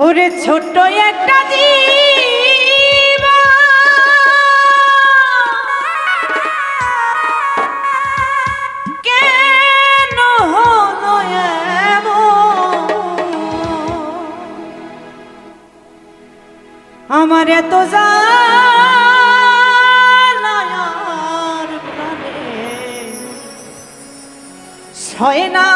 ওরে ছোট্ট একটা জীব কেন হলো এমন? আমার এত জানার প্রাণে সয় না।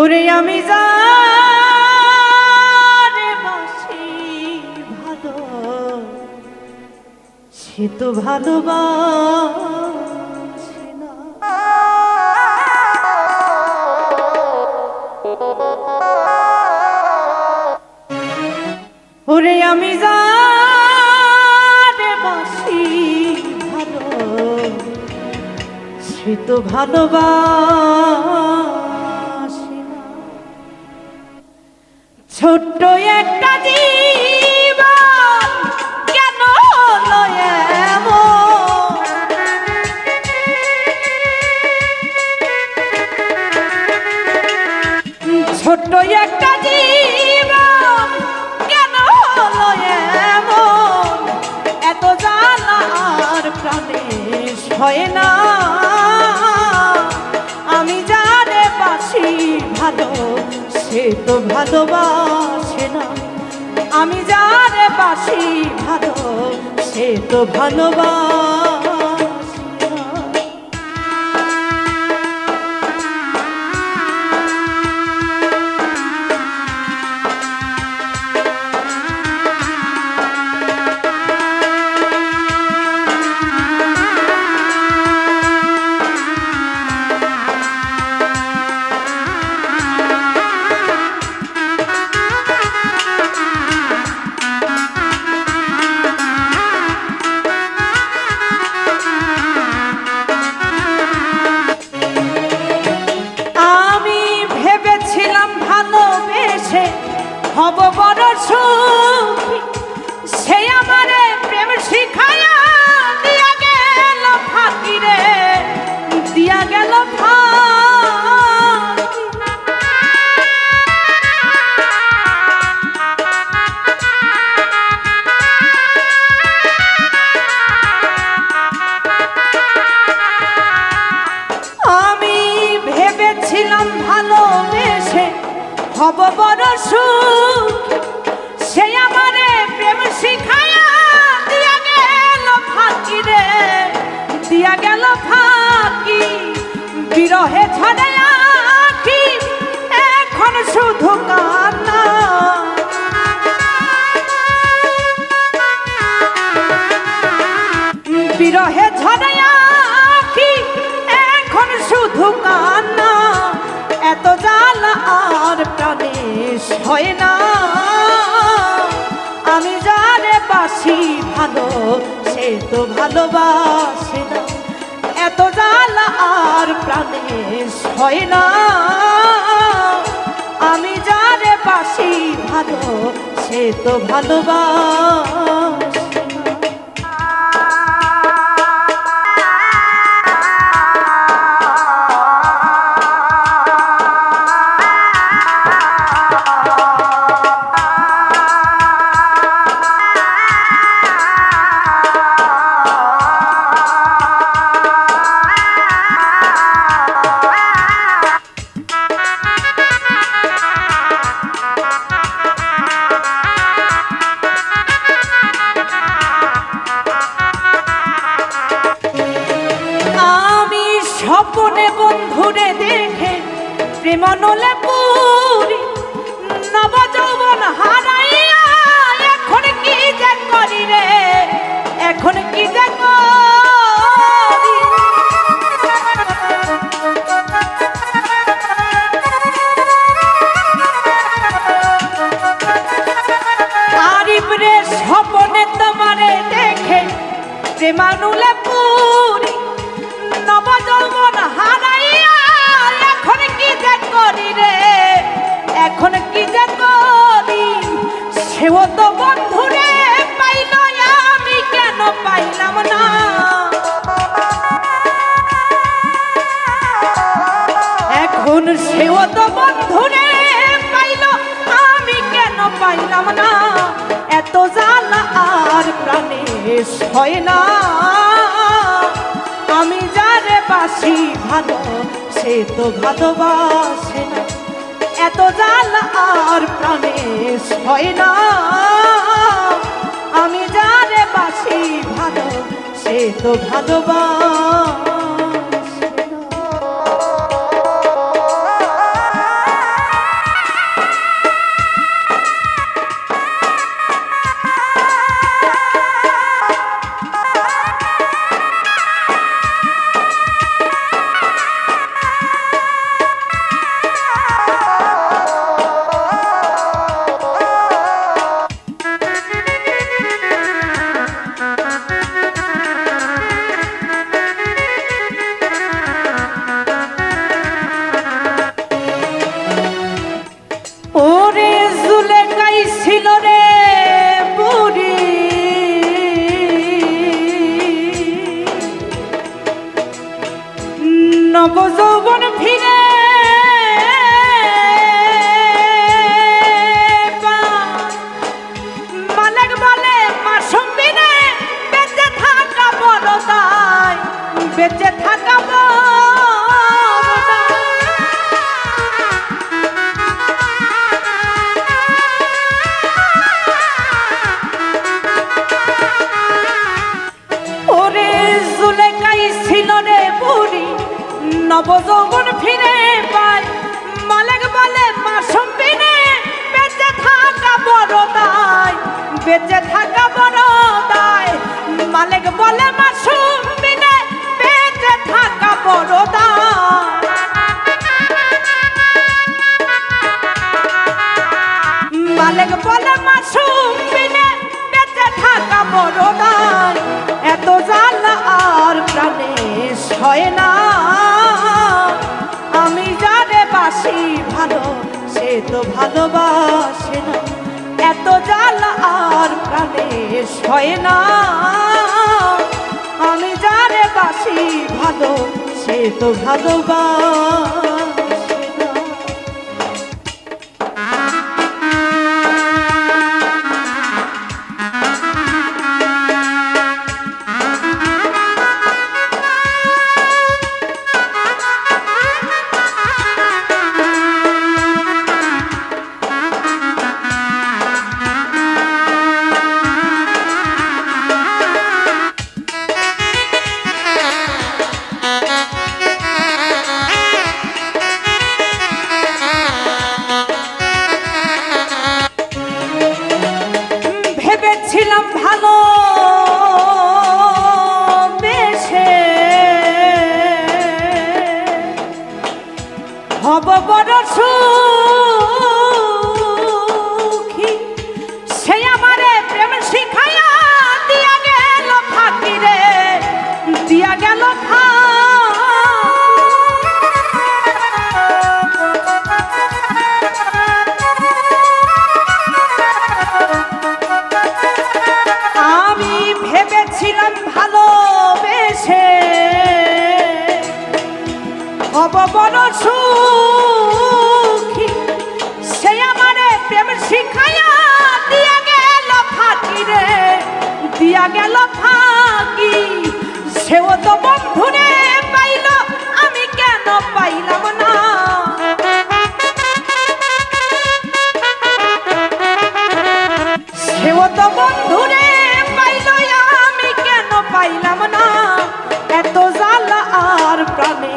ওরে আমি যারে বাসি ভালো সে তো ভালোবাসে না। ওরে আমি যারে বাসি ভালো সে তো ভালোবাসে না। ছোট্ট একটা জীবন কেন হলো এমন? ছোট্ট একটা জীবন কেন হলো এমন? এত জানার প্রাণে সয় না। আমি যারে বাসি ভালো সে তো ভালোবাসে না। আমি যারে বাসি ভালো সে তো ভালোবাসে না। হব বড় সুখী সে আমারে প্রেম শিখায়া দিয়া গেল ফাঁকি রে, দিয়া গেল আমি ভেবেছিলাম ভালোবেসে হব বড় সুখী সে আমারে প্রেম শিখায়া দিয়া গেল ফাঁকি রে, দিয়া গেল ফাঁকি। বিরহে ঝরে আঁখি এখন শুধু কান্না। বিরহে ঝরে আঁখি এখন শুধু কান্না। এত জ্বালা আর প্রাণে সয় না। আমি যারে বাসি ভালো সে তো ভালোবাসে না। এত জ্বালা আর প্রাণে সয় না। আমি যারে বাসি ভালো সে তো ভালোবাসে। স্বপ্নে বন্ধুরে দেখে প্রেম নলে পুরি নব যৌবন হারাইয়া এখন কি যে করি রে, এখন কি যে করি। আরিফ রে স্বপ্নে তোমারে দেখে প্রেম নলে পুরি নব যৌবন হারাইয়া এখন কি যে করি রে, এখন কি যে করি। সেও তো বন্ধুরে পাইল আমি কেন পাইলাম না। এখন সে জ্বালা আর প্রাণে সয় না। আমি যারে বাসি ভালো সে তো ভালোবাসে না। এত জ্বালা আর প্রাণে সয় না। আমি যারে বাসি ভালো সে তো ভালোবাসে না। ওরে জুলেখাই ছিল রে বুড়ি, নবযৌবন ফিরে মালিক বলে মাসুম বিনে বেঁচে থাকা বড় দায়, বেঁচে থাকা নবযৌবন ফিরে পায়। মালিক বলে মাসুম বিনে বেঁচে থাকা বড় দায়, বেঁচে থাকা বড় দায়। মালিক বলে মাসুম বিনে বেঁচে থাকা বড় দায়। মালিক বলে মাসুম বিনে বেঁচে থাকা বড় দায়। এত জ্বালা আর প্রাণে সয় না। আমি যারে বাসি ভালো সে তো ভালোবাসে না। এত জ্বালা আর প্রাণে সয় না। আমি যারে বাসি ভালো সে তো ভালোবাসে না। ভেবেছিলাম ভালো বেশে হব বড় সুখী, সে আমারে প্রেম শিখাইয়া দিয়া গেল ফাঁকি রে, দিয়া গেল ভালোবেসে হব বড় সুখী, সে আমারে প্রেম শিখাইয়া দিয়া গেল ফাঁকি রে, দিয়া গেল ফাঁকি। সেও তো বন্ধুরে পাইল আমি কেন পাইলাম না। সেও তো বন্ধুরে পাইলাম না। এত জ্বালা আর প্রাণে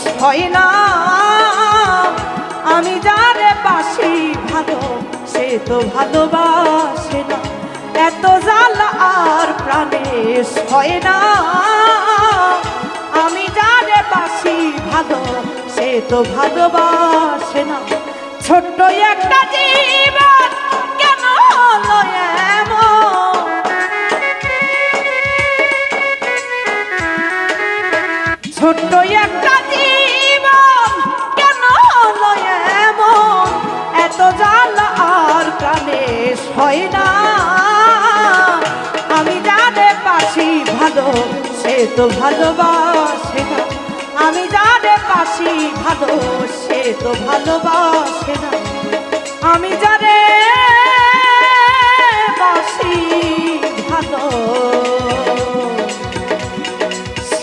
সয় না। আমি যারে বাসি ভালো সে তো ভালোবাসে না। এত জ্বালা আর প্রাণে সয় না। আমি যারে বাসি ভালো সে তো ভালোবাসে না। ছোট্ট একটা জীবন কেন হলো এমন, ছোট্ট একটা জীবন কেন হলো এমন। এত জ্বালা আর প্রাণে সয় না। আমি যারে বাসি ভালো সে তো ভালোবাসে না। আমি যারে বাসি ভালো সে তো ভালোবাসে না। আমি যারে বাসি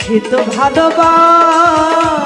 সে তো ভালোবাসে